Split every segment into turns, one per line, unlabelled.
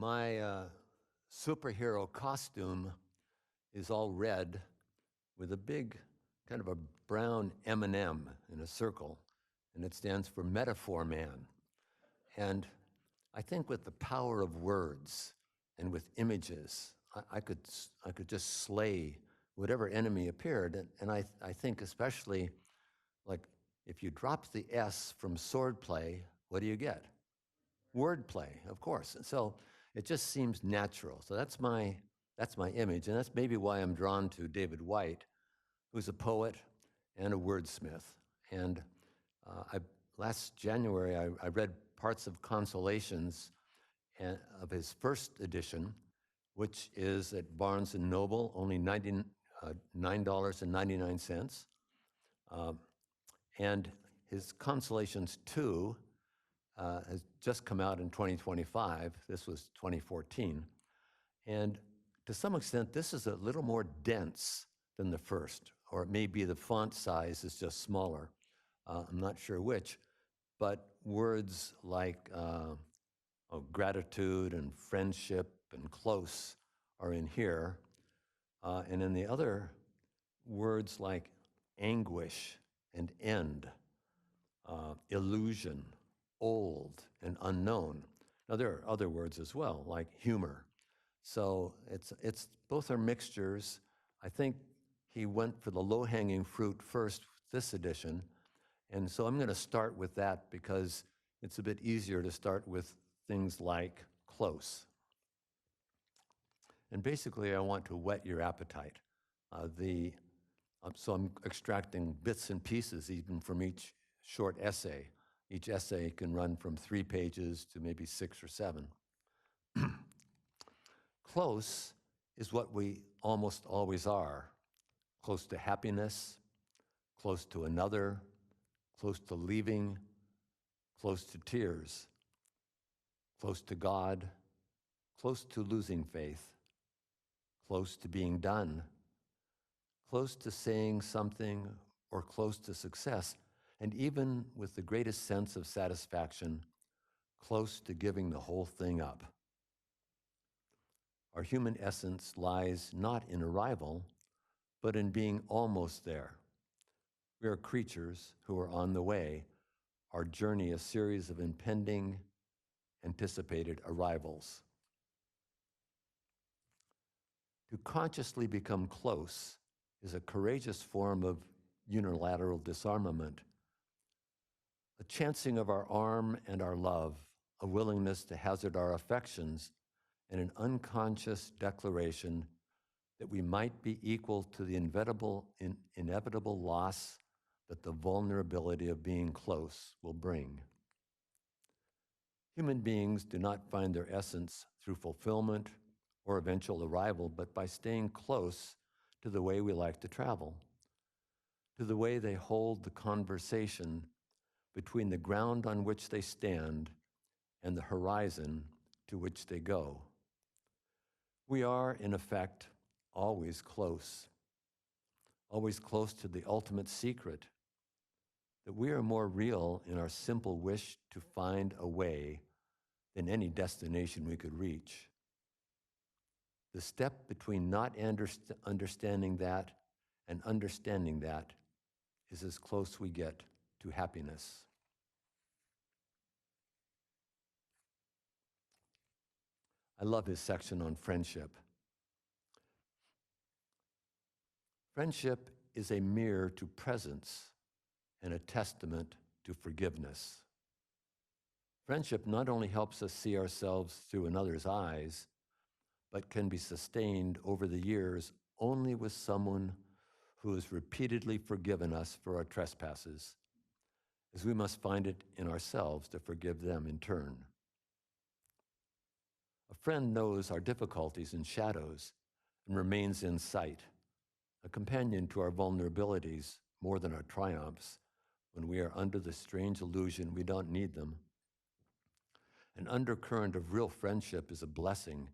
My superhero costume is all red with a big kind of a brown M&M in a circle, and it stands for Metaphor Man. And I think with the power of words and with images, I could just slay whatever enemy appeared. And I think especially, like, if you drop the S from swordplay, what do you get? Wordplay, of course. And so it just seems natural. So that's my image, and that's maybe why I'm drawn to David White, who's a poet and a wordsmith. And last January, I read parts of Consolations of his first edition, which is at Barnes & Noble, only $9.99. And his Consolations 2 has just come out in 2025. This was 2014. And to some extent, this is a little more dense than the first, or it may be the font size is just smaller. I'm not sure which, but words like gratitude and friendship and close are in here. And in the other, words like anguish and end, illusion, old and unknown. Now there are other words as well, like humor. So it's both are mixtures. I think he went for the low-hanging fruit first, this edition, and so I'm going to start with that because it's a bit easier to start with things like close. And basically, I want to whet your appetite. So I'm extracting bits and pieces even from each short essay. Each essay can run from 3 pages to maybe 6 or 7. Close is what we almost always are. Close to happiness, close to another, close to leaving, close to tears, close to God, close to losing faith, close to being done, close to saying something or close to success, and even with the greatest sense of satisfaction, close to giving the whole thing up. Our human essence lies not in arrival, but in being almost there. We are creatures who are on the way, our journey a series of impending, anticipated arrivals. To consciously become close is a courageous form of unilateral disarmament, a chancing of our arm and our love, a willingness to hazard our affections, and an unconscious declaration that we might be equal to the inevitable loss that the vulnerability of being close will bring. Human beings do not find their essence through fulfillment or eventual arrival, but by staying close to the way we like to travel, to the way they hold the conversation between the ground on which they stand and the horizon to which they go. We are, in effect, always close to the ultimate secret, that we are more real in our simple wish to find a way than any destination we could reach. The step between not understanding that and understanding that is as close we get to happiness. I love his section on friendship. Friendship is a mirror to presence and a testament to forgiveness. Friendship not only helps us see ourselves through another's eyes, but can be sustained over the years only with someone who has repeatedly forgiven us for our trespasses, as we must find it in ourselves to forgive them in turn. A friend knows our difficulties and shadows and remains in sight, a companion to our vulnerabilities more than our triumphs when we are under the strange illusion we don't need them. An undercurrent of real friendship is a blessing,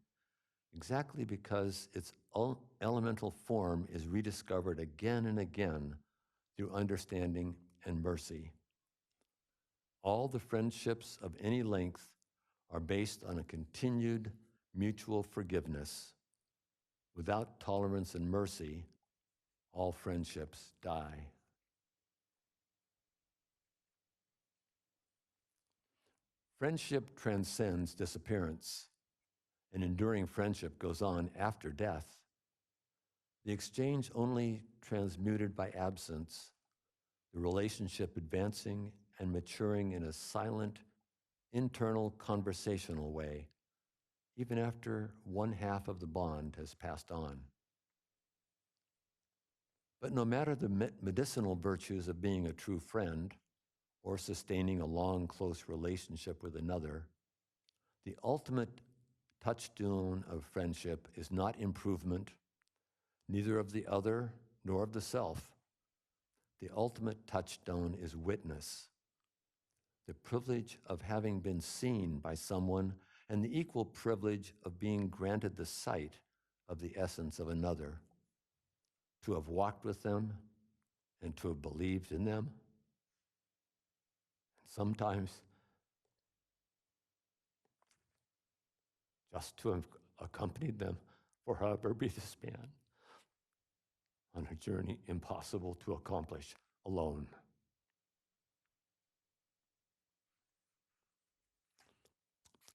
exactly because its elemental form is rediscovered again and again through understanding and mercy. All the friendships of any length are based on a continued mutual forgiveness. Without tolerance and mercy, all friendships die. Friendship transcends disappearance. An enduring friendship goes on after death. The exchange only transmuted by absence, the relationship advancing and maturing in a silent, internal, conversational way, even after one half of the bond has passed on. But no matter the medicinal virtues of being a true friend or sustaining a long, close relationship with another, the ultimate touchstone of friendship is not improvement, neither of the other nor of the self. The ultimate touchstone is witness, the privilege of having been seen by someone and the equal privilege of being granted the sight of the essence of another, to have walked with them and to have believed in them. Sometimes just to have accompanied them for however brief a span on a journey impossible to accomplish alone.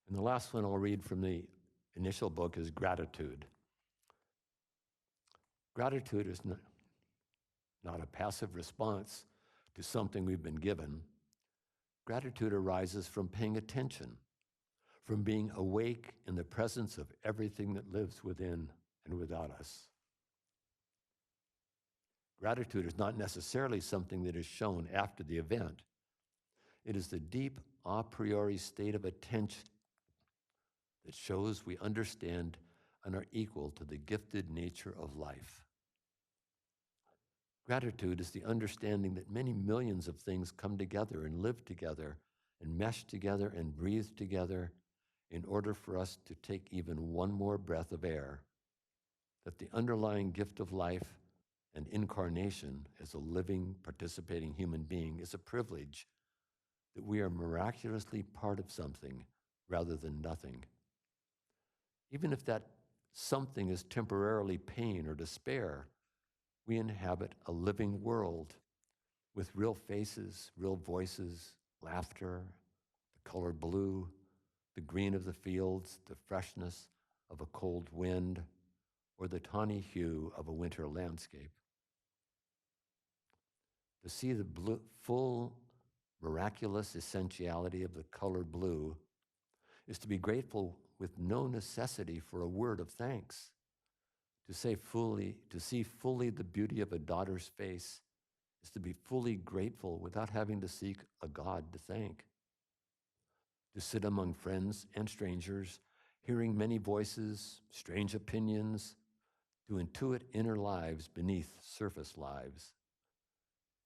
And the last one I'll read from the initial book is gratitude. Gratitude is not a passive response to something we've been given. Gratitude arises from paying attention, from being awake in the presence of everything that lives within and without us. Gratitude is not necessarily something that is shown after the event. It is the deep a priori state of attention that shows we understand and are equal to the gifted nature of life. Gratitude is the understanding that many millions of things come together and live together and mesh together and breathe together in order for us to take even one more breath of air, that the underlying gift of life and incarnation as a living, participating human being is a privilege, that we are miraculously part of something rather than nothing. Even if that something is temporarily pain or despair, we inhabit a living world with real faces, real voices, laughter, the color blue, the green of the fields, the freshness of a cold wind, or the tawny hue of a winter landscape. To see the full, miraculous essentiality of the color blue is to be grateful with no necessity for a word of thanks. To see fully the beauty of a daughter's face is to be fully grateful without having to seek a God to thank. To sit among friends and strangers, hearing many voices, strange opinions, to intuit inner lives beneath surface lives,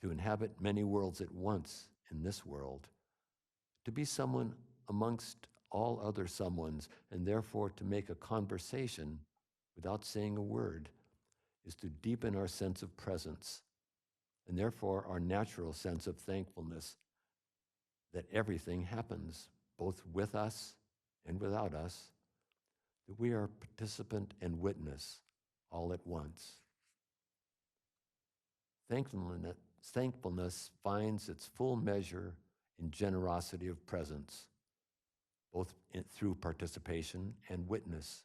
to inhabit many worlds at once in this world, to be someone amongst all other someones, and therefore to make a conversation without saying a word, is to deepen our sense of presence, and therefore our natural sense of thankfulness that everything happens, both with us and without us, that we are participant and witness all at once. Thankfulness finds its full measure in generosity of presence, both through participation and witness.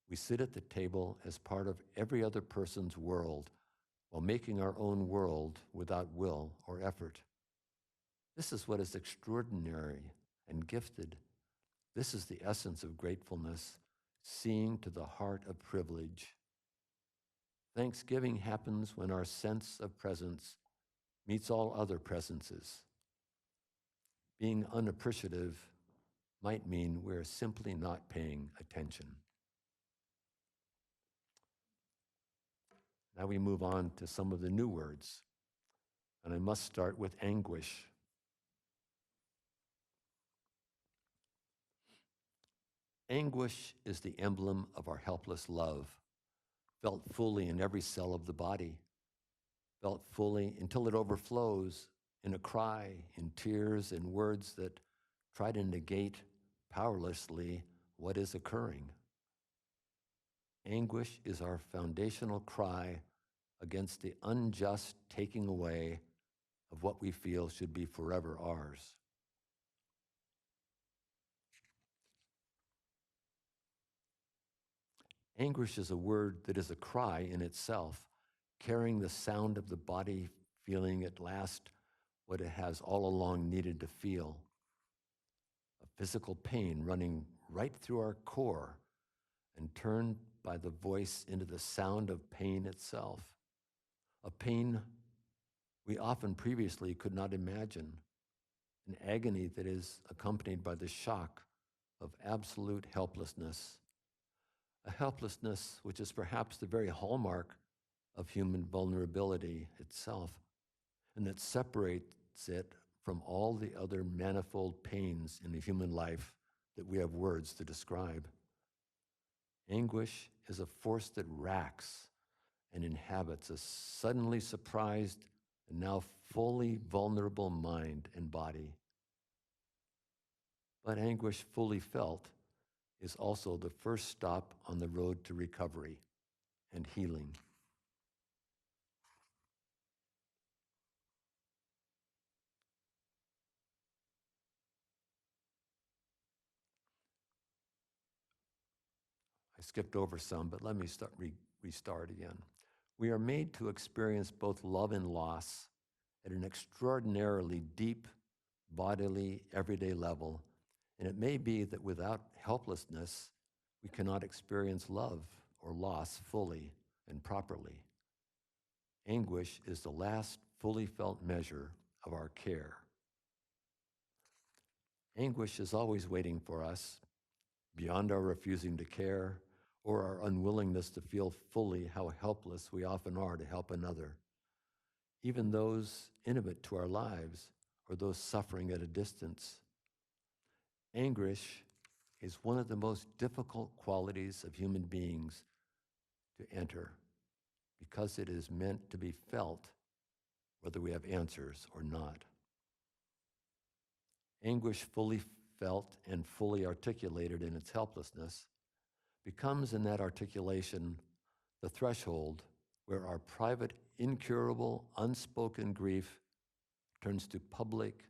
We sit at the table as part of every other person's world while making our own world without will or effort. This is what is extraordinary and gifted. This is the essence of gratefulness, seeing to the heart of privilege. Thanksgiving happens when our sense of presence meets all other presences. Being unappreciative might mean we're simply not paying attention. Now we move on to some of the new words, and I must start with anguish. Anguish is the emblem of our helpless love, felt fully in every cell of the body, felt fully until it overflows in a cry, in tears, in words that try to negate powerlessly what is occurring. Anguish is our foundational cry against the unjust taking away of what we feel should be forever ours. Anguish is a word that is a cry in itself, carrying the sound of the body feeling at last what it has all along needed to feel. A physical pain running right through our core and turned by the voice into the sound of pain itself. A pain we often previously could not imagine, an agony that is accompanied by the shock of absolute helplessness, a helplessness which is perhaps the very hallmark of human vulnerability itself, and that separates it from all the other manifold pains in the human life that we have words to describe. Anguish is a force that racks and inhabits a suddenly surprised and now fully vulnerable mind and body. But anguish fully felt is also the first stop on the road to recovery and healing. I skipped over some, but let me restart again. We are made to experience both love and loss at an extraordinarily deep, bodily, everyday level. And it may be that without helplessness, we cannot experience love or loss fully and properly. Anguish is the last fully felt measure of our care. Anguish is always waiting for us, beyond our refusing to care or our unwillingness to feel fully how helpless we often are to help another, even those intimate to our lives or those suffering at a distance. Anguish is one of the most difficult qualities of human beings to enter because it is meant to be felt whether we have answers or not. Anguish fully felt and fully articulated in its helplessness becomes in that articulation the threshold where our private, incurable, unspoken grief turns to public,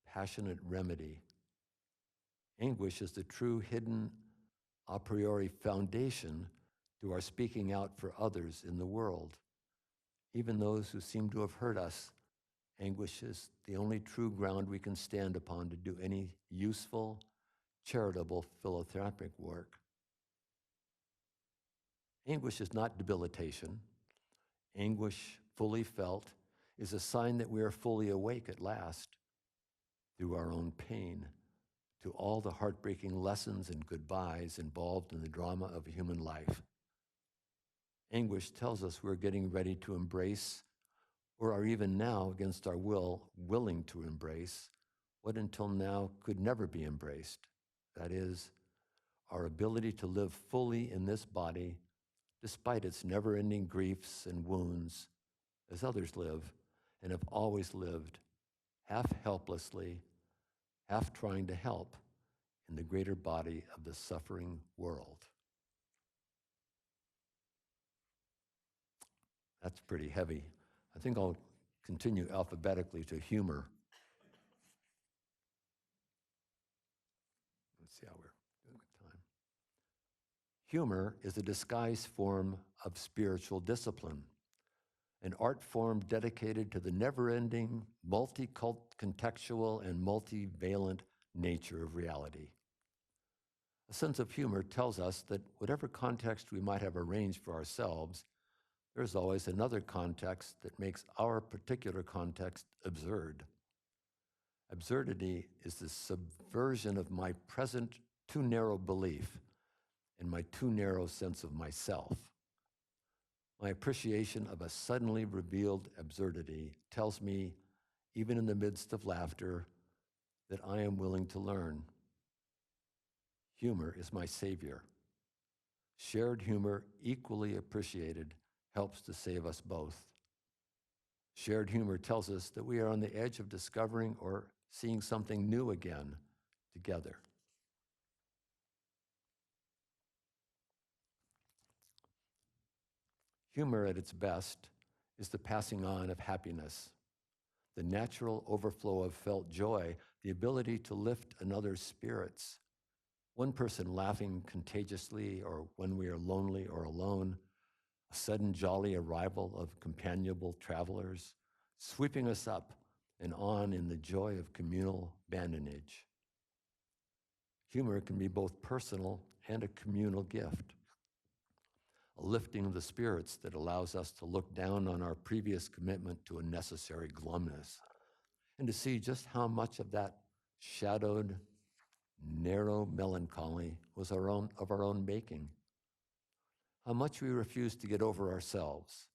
passionate remedy. Anguish is the true hidden a priori foundation to our speaking out for others in the world. Even those who seem to have hurt us, anguish is the only true ground we can stand upon to do any useful, charitable, philanthropic work. Anguish is not debilitation. Anguish, fully felt, is a sign that we are fully awake at last through our own pain to all the heartbreaking lessons and goodbyes involved in the drama of a human life. Anguish tells us we're getting ready to embrace, or are even now, against our will, willing to embrace what until now could never be embraced. That is, our ability to live fully in this body, despite its never-ending griefs and wounds, as others live and have always lived, half helplessly, half trying to help in the greater body of the suffering world. That's pretty heavy. I think I'll continue alphabetically to humor. Let's see how we're doing with time. Humor is a disguised form of spiritual discipline, an art form dedicated to the never-ending, multi-contextual, and multivalent nature of reality. A sense of humor tells us that whatever context we might have arranged for ourselves, there's always another context that makes our particular context absurd. Absurdity is the subversion of my present too narrow belief and my too narrow sense of myself. My appreciation of a suddenly revealed absurdity tells me, even in the midst of laughter, that I am willing to learn. Humor is my savior. Shared humor, equally appreciated, helps to save us both. Shared humor tells us that we are on the edge of discovering or seeing something new again together. Humor at its best is the passing on of happiness, the natural overflow of felt joy, the ability to lift another's spirits. One person laughing contagiously, or when we are lonely or alone, a sudden jolly arrival of companionable travelers, sweeping us up and on in the joy of communal badinage. Humor can be both personal and a communal gift, a lifting of the spirits that allows us to look down on our previous commitment to a necessary glumness and to see just how much of that shadowed, narrow melancholy was of our own making. How much we refuse to get over ourselves,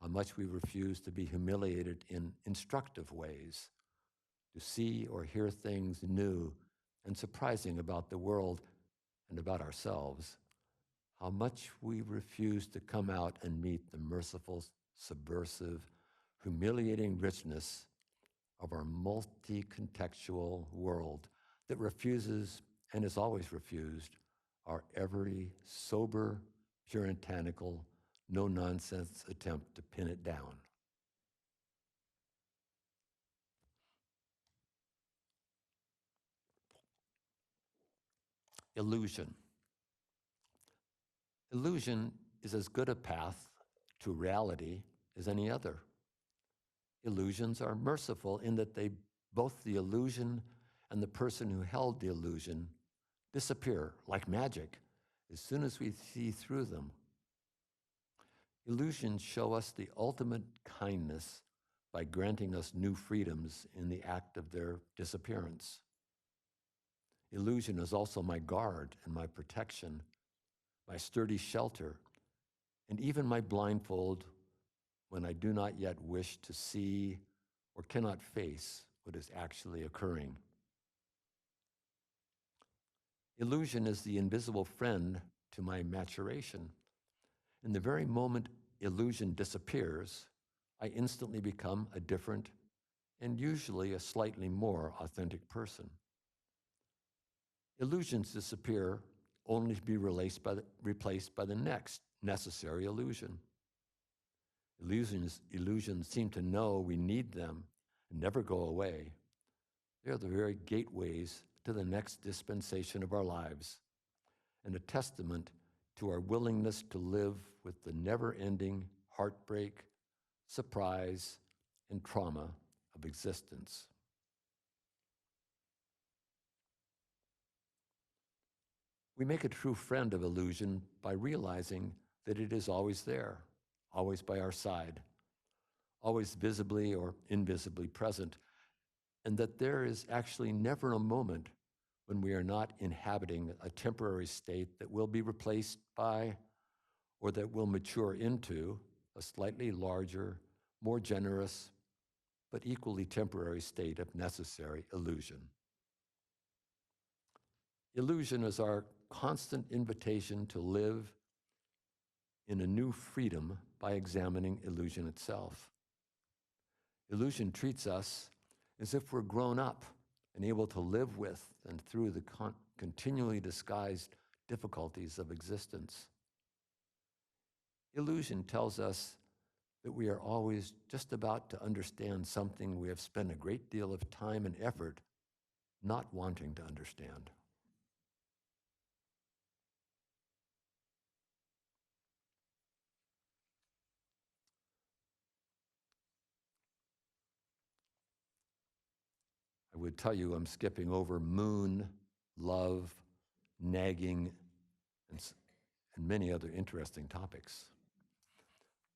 how much we refuse to be humiliated in instructive ways, to see or hear things new and surprising about the world and about ourselves, how much we refuse to come out and meet the merciful, subversive, humiliating richness of our multi-contextual world that refuses and is always refused our every sober, puritanical, no-nonsense attempt to pin it down. Illusion. Illusion is as good a path to reality as any other. Illusions are merciful in that both the illusion and the person who held the illusion disappear like magic as soon as we see through them. Illusions show us the ultimate kindness by granting us new freedoms in the act of their disappearance. Illusion is also my guard and my protection, my sturdy shelter, and even my blindfold when I do not yet wish to see or cannot face what is actually occurring. Illusion is the invisible friend to my maturation. In the very moment illusion disappears, I instantly become a different and usually a slightly more authentic person. Illusions disappear only to be replaced by the next necessary illusion. Illusions seem to know we need them and never go away. They are the very gateways to the next dispensation of our lives, and a testament to our willingness to live with the never-ending heartbreak, surprise, and trauma of existence. We make a true friend of illusion by realizing that it is always there, always by our side, always visibly or invisibly present, and that there is actually never a moment when we are not inhabiting a temporary state that will be replaced by or that will mature into a slightly larger, more generous, but equally temporary state of necessary illusion. Illusion is our constant invitation to live in a new freedom by examining illusion itself. Illusion treats us as if we're grown up and able to live with and through the continually disguised difficulties of existence. Illusion tells us that we are always just about to understand something we have spent a great deal of time and effort not wanting to understand. I would tell you I'm skipping over moon, love, nagging, and many other interesting topics.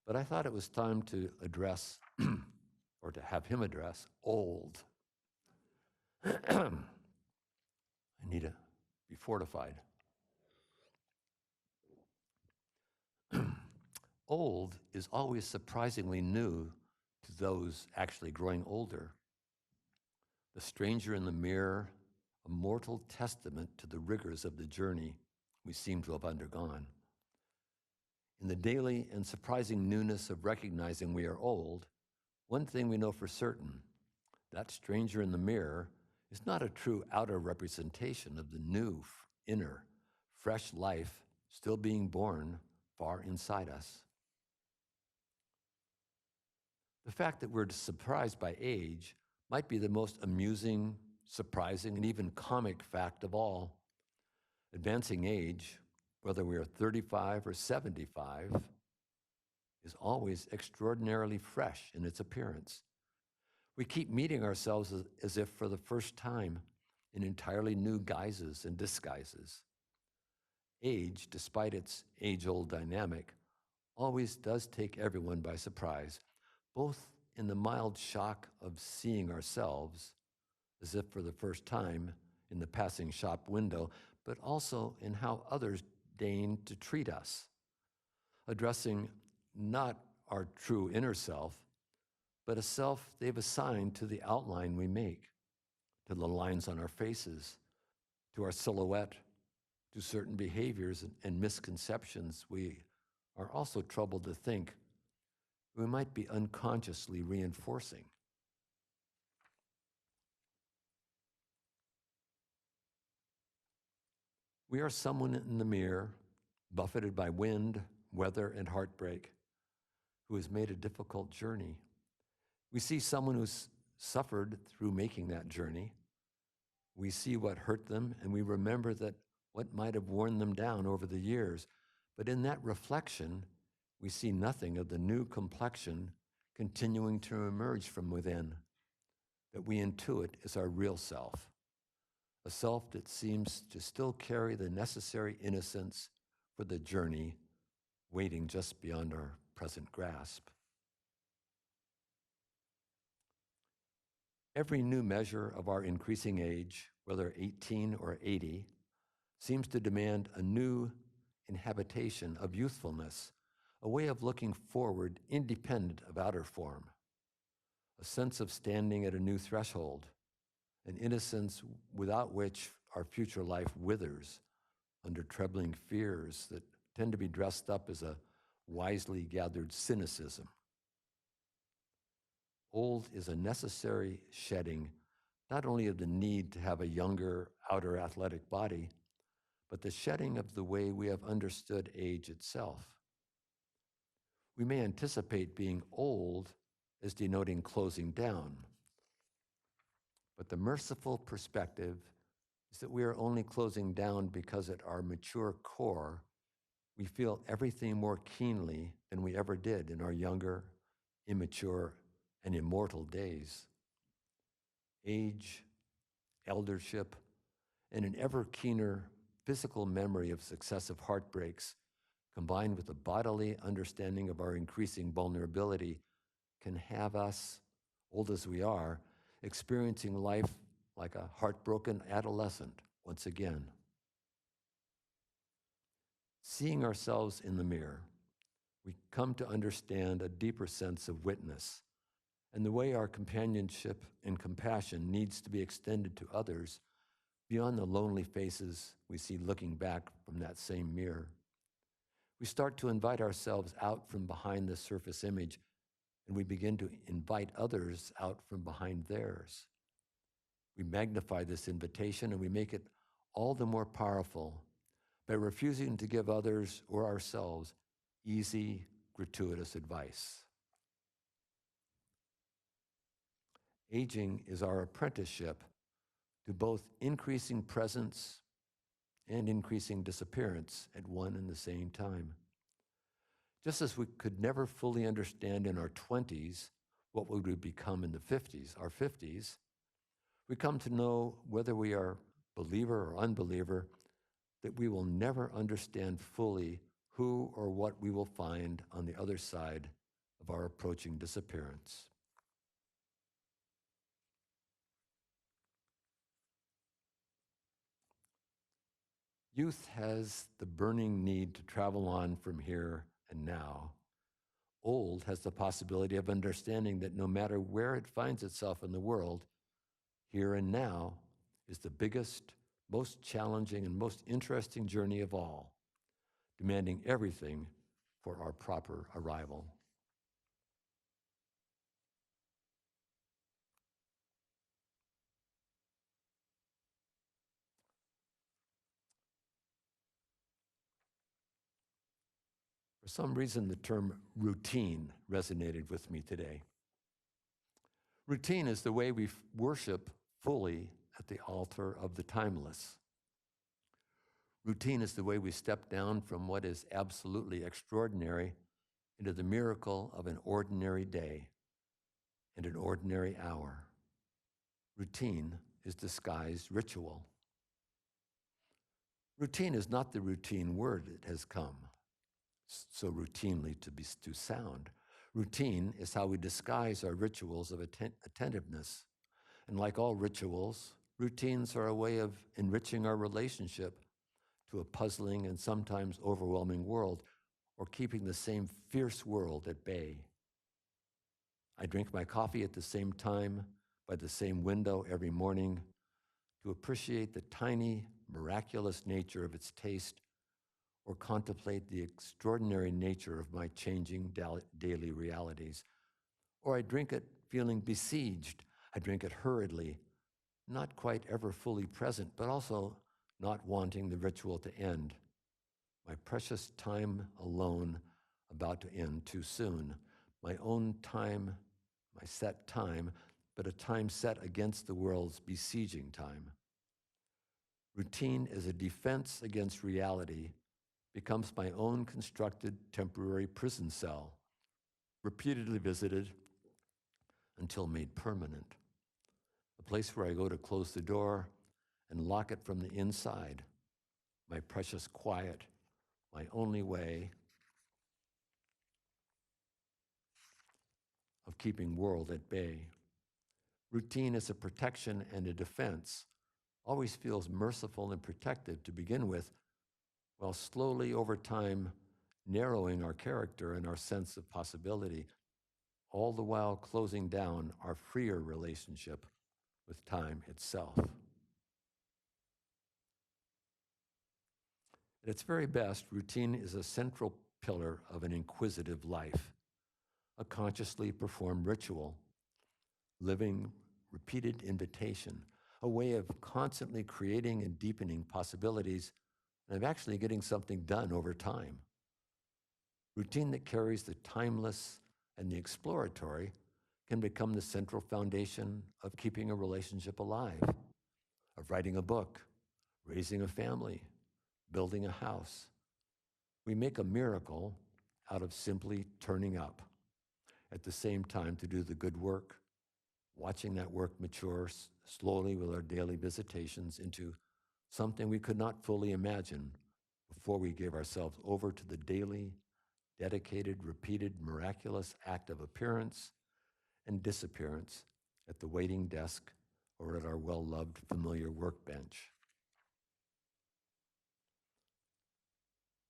But I thought it was time to address, or to have him address, old. I need to be fortified. Old is always surprisingly new to those actually growing older. The stranger in the mirror, a mortal testament to the rigors of the journey we seem to have undergone. In the daily and surprising newness of recognizing we are old, one thing we know for certain, that stranger in the mirror is not a true outer representation of the new, inner, fresh life still being born far inside us. The fact that we're surprised by age might be the most amusing, surprising, and even comic fact of all. Advancing age, whether we are 35 or 75, is always extraordinarily fresh in its appearance. We keep meeting ourselves as if for the first time in entirely new guises and disguises. Age, despite its age old dynamic, always does take everyone by surprise, both in the mild shock of seeing ourselves as if for the first time in the passing shop window, but also in how others deign to treat us, addressing not our true inner self, but a self they've assigned to the outline we make, to the lines on our faces, to our silhouette, to certain behaviors and misconceptions we are also troubled to think we might be unconsciously reinforcing. We are someone in the mirror, buffeted by wind, weather, and heartbreak, who has made a difficult journey. We see someone who's suffered through making that journey. We see what hurt them, and we remember that what might have worn them down over the years. But in that reflection, we see nothing of the new complexion continuing to emerge from within, that we intuit is our real self, a self that seems to still carry the necessary innocence for the journey waiting just beyond our present grasp. Every new measure of our increasing age, whether 18 or 80, seems to demand a new inhabitation of youthfulness, a way of looking forward independent of outer form, a sense of standing at a new threshold, an innocence without which our future life withers under troubling fears that tend to be dressed up as a wisely gathered cynicism. Old is a necessary shedding, not only of the need to have a younger, outer athletic body, but the shedding of the way we have understood age itself. We may anticipate being old as denoting closing down, but the merciful perspective is that we are only closing down because at our mature core, we feel everything more keenly than we ever did in our younger, immature, and immortal days. Age, eldership, and an ever keener physical memory of successive heartbreaks, combined with a bodily understanding of our increasing vulnerability, can have us, old as we are, experiencing life like a heartbroken adolescent once again. Seeing ourselves in the mirror, we come to understand a deeper sense of witness and the way our companionship and compassion needs to be extended to others beyond the lonely faces we see looking back from that same mirror. We start to invite ourselves out from behind the surface image, and we begin to invite others out from behind theirs. We magnify this invitation and we make it all the more powerful by refusing to give others or ourselves easy, gratuitous advice. Aging is our apprenticeship to both increasing presence and increasing disappearance at one and the same time. Just as we could never fully understand in our 20s what we would become in the 50s, our 50s, we come to know, whether we are believer or unbeliever, that we will never understand fully who or what we will find on the other side of our approaching disappearance. Youth has the burning need to travel on from here and now. Old has the possibility of understanding that no matter where it finds itself in the world, here and now is the biggest, most challenging, and most interesting journey of all, demanding everything for our proper arrival. For some reason, the term routine resonated with me today. Routine is the way we worship fully at the altar of the timeless. Routine is the way we step down from what is absolutely extraordinary into the miracle of an ordinary day and an ordinary hour. Routine is disguised ritual. Routine is not the routine word it has come so routinely to sound. Routine is how we disguise our rituals of attentiveness. And like all rituals, routines are a way of enriching our relationship to a puzzling and sometimes overwhelming world, or keeping the same fierce world at bay. I drink my coffee at the same time, by the same window every morning, to appreciate the tiny, miraculous nature of its taste, or contemplate the extraordinary nature of my changing daily realities. Or I drink it feeling besieged. I drink it hurriedly, not quite ever fully present, but also not wanting the ritual to end. My precious time alone about to end too soon. My own time, my set time, but a time set against the world's besieging time. Routine is a defense against reality, becomes my own constructed temporary prison cell, repeatedly visited until made permanent. A place where I go to close the door and lock it from the inside. My precious quiet, my only way of keeping world at bay. Routine is a protection and a defense, always feels merciful and protective to begin with, while slowly over time narrowing our character and our sense of possibility, all the while closing down our freer relationship with time itself. At its very best, routine is a central pillar of an inquisitive life, a consciously performed ritual, living repeated invitation, a way of constantly creating and deepening possibilities, and of actually getting something done over time. Routine that carries the timeless and the exploratory can become the central foundation of keeping a relationship alive, of writing a book, raising a family, building a house. We make a miracle out of simply turning up at the same time to do the good work, watching that work mature slowly with our daily visitations into something we could not fully imagine before we gave ourselves over to the daily, dedicated, repeated, miraculous act of appearance and disappearance at the waiting desk or at our well-loved familiar workbench.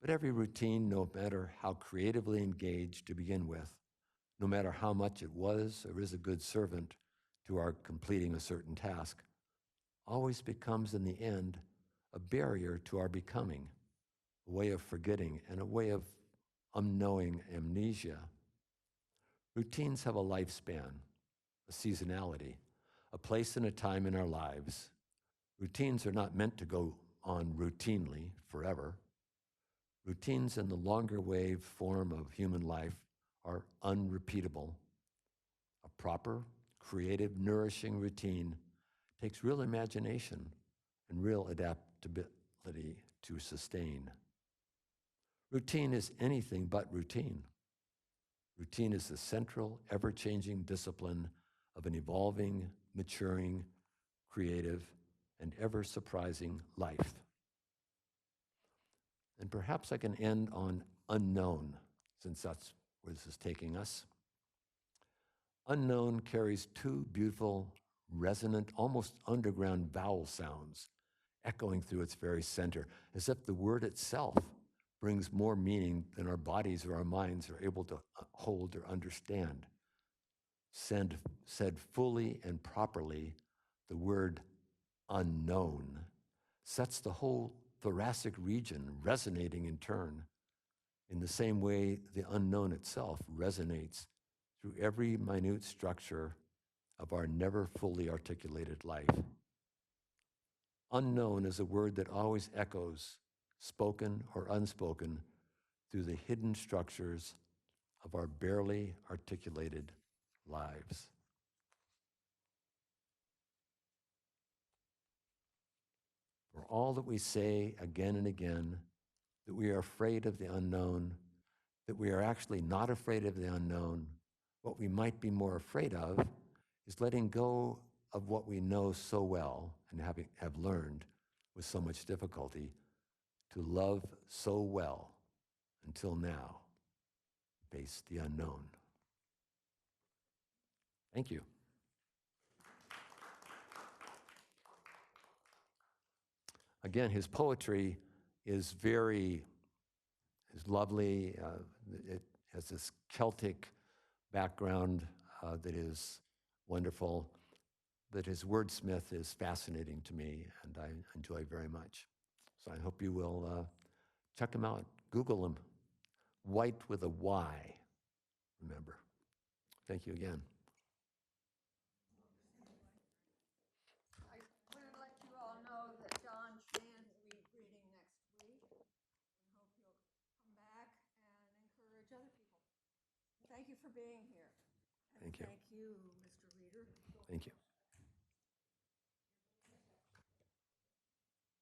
But every routine, no matter how creatively engaged to begin with, no matter how much it was or is a good servant to our completing a certain task, always becomes in the end a barrier to our becoming, a way of forgetting and a way of unknowing amnesia. Routines have a lifespan, a seasonality, a place and a time in our lives. Routines are not meant to go on routinely forever. Routines in the longer wave form of human life are unrepeatable. A proper, creative, nourishing routine takes real imagination and real adaptability to sustain. Routine is anything but routine. Routine is the central, ever-changing discipline of an evolving, maturing, creative, and ever-surprising life. And perhaps I can end on unknown, since that's where this is taking us. Unknown carries two beautiful, resonant, almost underground vowel sounds echoing through its very center, as if the word itself brings more meaning than our bodies or our minds are able to hold or understand. Said fully and properly, the word unknown sets the whole thoracic region resonating in turn, in the same way the unknown itself resonates through every minute structure of our never fully articulated life. Unknown is a word that always echoes, spoken or unspoken, through the hidden structures of our barely articulated lives. all that we say again and again, that we are afraid of the unknown, that we are actually not afraid of the unknown. What we might be more afraid of is letting go of what we know so well and have learned with so much difficulty to love so well until now, face the unknown. Thank you. Again, his poetry is lovely. It has this Celtic background that is wonderful, but his wordsmith is fascinating to me, and I enjoy very much. So I hope you will check him out. Google him. White with a Y, remember. Thank you again.
I want to let you all know that John Shan will be reading next week, and hope you'll come back and encourage other people. Thank you for being here. And
Thank you.
Thank you, Mr. Reader.
Thank you.